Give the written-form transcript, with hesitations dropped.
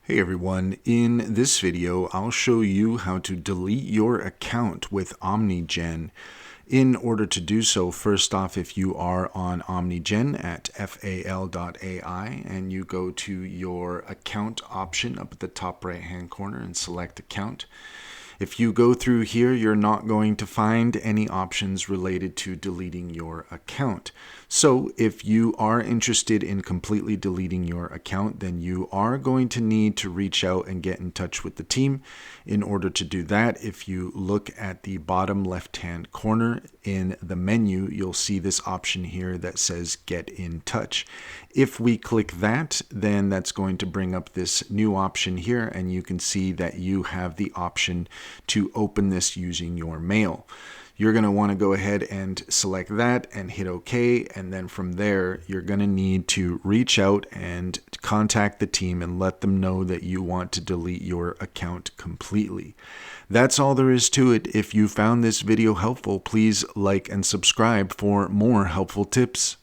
Hey everyone, in this video I'll show you how to delete your account with Omnigen. In order to do so, first off, if you are on Omnigen at fal.ai and you go to your account option up at the top right hand corner and select account. If you go through here, you're not going to find any options related to deleting your account. So if you are interested in completely deleting your account, then you are going to need to reach out and get in touch with the team. In order to do that, if you look at the bottom left-hand corner in the menu, you'll see this option here that says Get in Touch. If we click that, then that's going to bring up this new option here, and you can see that you have the option to open this using your mail. You're going to want to go ahead and select that and hit OK, and then from there you're going to need to reach out and contact the team and let them know that you want to delete your account completely. That's all there is to it. If you found this video helpful, please like and subscribe for more helpful tips.